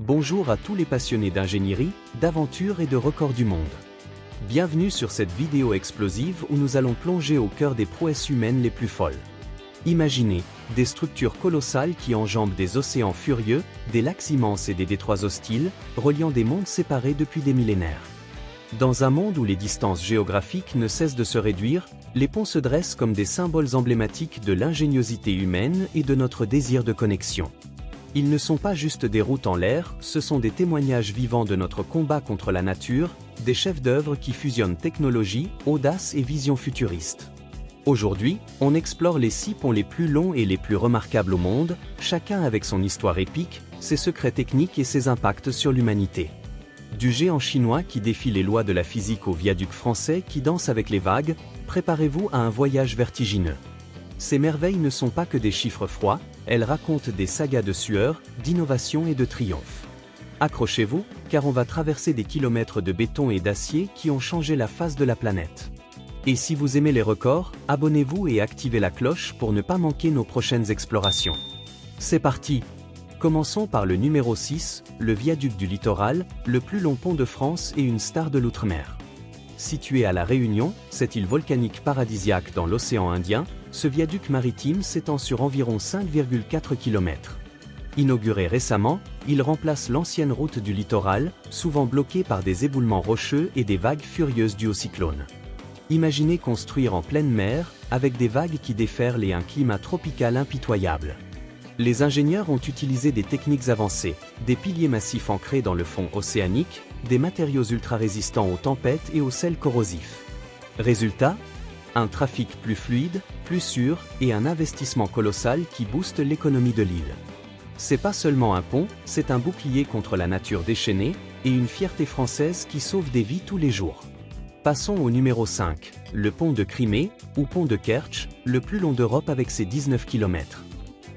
Bonjour à tous les passionnés d'ingénierie, d'aventure et de records du monde. Bienvenue sur cette vidéo explosive où nous allons plonger au cœur des prouesses humaines les plus folles. Imaginez, des structures colossales qui enjambent des océans furieux, des lacs immenses et des détroits hostiles, reliant des mondes séparés depuis des millénaires. Dans un monde où les distances géographiques ne cessent de se réduire, les ponts se dressent comme des symboles emblématiques de l'ingéniosité humaine et de notre désir de connexion. Ils ne sont pas juste des routes en l'air, ce sont des témoignages vivants de notre combat contre la nature, des chefs-d'œuvre qui fusionnent technologie, audace et vision futuriste. Aujourd'hui, on explore les 6 ponts les plus longs et les plus remarquables au monde, chacun avec son histoire épique, ses secrets techniques et ses impacts sur l'humanité. Du géant chinois qui défie les lois de la physique au viaduc français qui danse avec les vagues, préparez-vous à un voyage vertigineux. Ces merveilles ne sont pas que des chiffres froids, elles racontent des sagas de sueur, d'innovation et de triomphe. Accrochez-vous, car on va traverser des kilomètres de béton et d'acier qui ont changé la face de la planète. Et si vous aimez les records, abonnez-vous et activez la cloche pour ne pas manquer nos prochaines explorations. C'est parti! Commençons par le numéro 6, le viaduc du littoral, le plus long pont de France et une star de l'outre-mer. Situé à La Réunion, cette île volcanique paradisiaque dans l'océan Indien, ce viaduc maritime s'étend sur environ 5,4 km. Inauguré récemment, il remplace l'ancienne route du littoral, souvent bloquée par des éboulements rocheux et des vagues furieuses dues au cyclone. Imaginez construire en pleine mer, avec des vagues qui déferlent et un climat tropical impitoyable. Les ingénieurs ont utilisé des techniques avancées, des piliers massifs ancrés dans le fond océanique, des matériaux ultra-résistants aux tempêtes et aux sels corrosifs. Résultat ? Un trafic plus fluide, plus sûr et un investissement colossal qui booste l'économie de l'île. C'est pas seulement un pont, c'est un bouclier contre la nature déchaînée et une fierté française qui sauve des vies tous les jours. Passons au numéro 5, le pont de Crimée, ou pont de Kertch, le plus long d'Europe avec ses 19 km.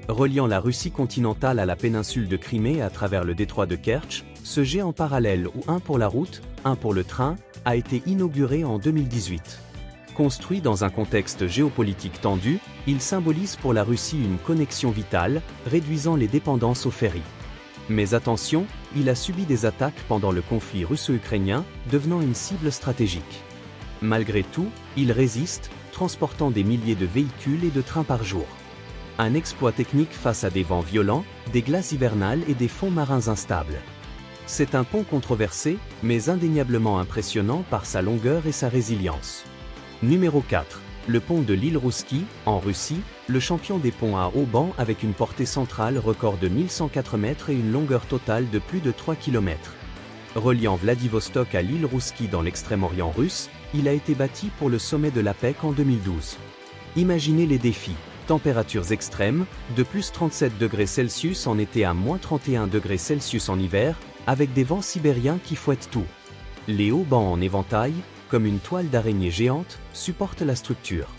Reliant la Russie continentale à la péninsule de Crimée à travers le détroit de Kertch, ce géant parallèle où un pour la route, un pour le train, a été inauguré en 2018. Construit dans un contexte géopolitique tendu, il symbolise pour la Russie une connexion vitale, réduisant les dépendances aux ferries. Mais attention, il a subi des attaques pendant le conflit russo-ukrainien, devenant une cible stratégique. Malgré tout, il résiste, transportant des milliers de véhicules et de trains par jour. Un exploit technique face à des vents violents, des glaces hivernales et des fonds marins instables. C'est un pont controversé, mais indéniablement impressionnant par sa longueur et sa résilience. Numéro 4. Le pont de l'île Rouski, en Russie, le champion des ponts à haut banc avec une portée centrale record de 1104 mètres et une longueur totale de plus de 3 km. Reliant Vladivostok à l'île Rouski dans l'extrême-orient russe, il a été bâti pour le sommet de l'APEC en 2012. Imaginez les défis. Températures extrêmes, de plus 37 degrés Celsius en été à moins 31 degrés Celsius en hiver, avec des vents sibériens qui fouettent tout. Les hauts bancs en éventail, comme une toile d'araignée géante, supportent la structure.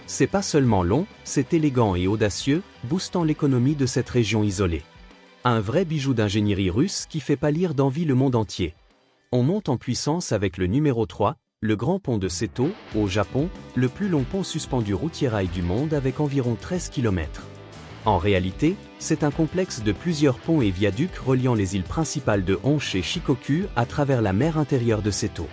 C'est pas seulement long, c'est élégant et audacieux, boostant l'économie de cette région isolée. Un vrai bijou d'ingénierie russe qui fait pâlir d'envie le monde entier. On monte en puissance avec le numéro 3, le grand pont de Seto, au Japon, le plus long pont suspendu routier-rail du monde avec environ 13 km. En réalité, c'est un complexe de plusieurs ponts et viaducs reliant les îles principales de Honshu et Shikoku à travers la mer intérieure de Seto.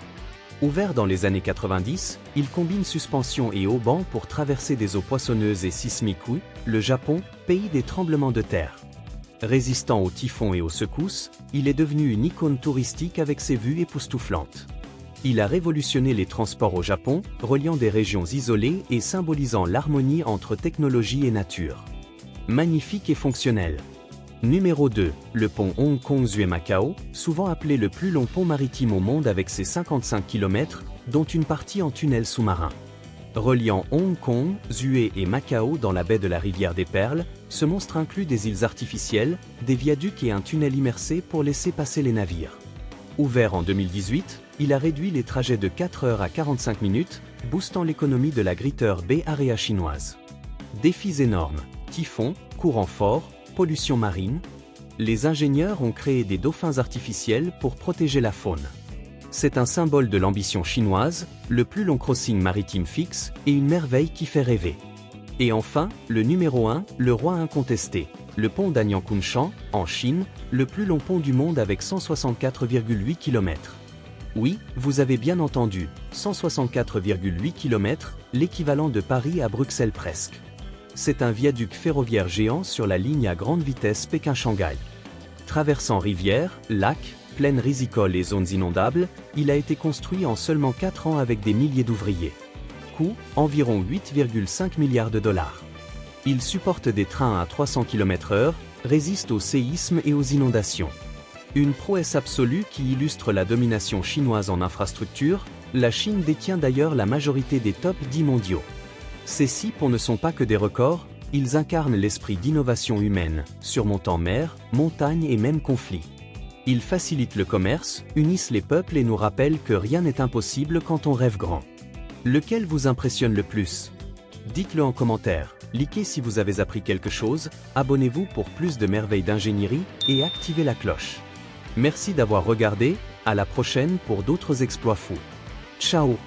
Ouvert dans les années 90, il combine suspension et haubans pour traverser des eaux poissonneuses et sismiques, le Japon, pays des tremblements de terre. Résistant aux typhons et aux secousses, il est devenu une icône touristique avec ses vues époustouflantes. Il a révolutionné les transports au Japon, reliant des régions isolées et symbolisant l'harmonie entre technologie et nature. Magnifique et fonctionnel. Numéro 2, le pont Hong Kong-Zhuhai-Macao, souvent appelé le plus long pont maritime au monde avec ses 55 km, dont une partie en tunnel sous-marin. Reliant Hong Kong, Zhuhai et Macao dans la baie de la rivière des Perles, ce monstre inclut des îles artificielles, des viaducs et un tunnel immersé pour laisser passer les navires. Ouvert en 2018, il a réduit les trajets de 4 heures à 45 minutes, boostant l'économie de la Greater Bay Area chinoise. Défis énormes, typhons, courants forts, pollution marine. Les ingénieurs ont créé des dauphins artificiels pour protéger la faune. C'est un symbole de l'ambition chinoise, le plus long crossing maritime fixe et une merveille qui fait rêver. Et enfin, le numéro 1, le roi incontesté, le pont d'Anyang-Kunshan, en Chine, le plus long pont du monde avec 164,8 km. Oui, vous avez bien entendu, 164,8 km, l'équivalent de Paris à Bruxelles presque. C'est un viaduc ferroviaire géant sur la ligne à grande vitesse Pékin-Shanghai. Traversant rivières, lacs, plaines rizicoles et zones inondables, il a été construit en seulement 4 ans avec des milliers d'ouvriers. Coût, environ 8,5 milliards de dollars. Il supporte des trains à 300 km/h, résiste aux séismes et aux inondations. Une prouesse absolue qui illustre la domination chinoise en infrastructure, la Chine détient d'ailleurs la majorité des top 10 mondiaux. Ces 6 ponts ne sont pas que des records, ils incarnent l'esprit d'innovation humaine, surmontant mer, montagne et même conflits. Ils facilitent le commerce, unissent les peuples et nous rappellent que rien n'est impossible quand on rêve grand. Lequel vous impressionne le plus? Dites-le en commentaire, likez si vous avez appris quelque chose, abonnez-vous pour plus de merveilles d'ingénierie et activez la cloche. Merci d'avoir regardé, à la prochaine pour d'autres exploits fous. Ciao!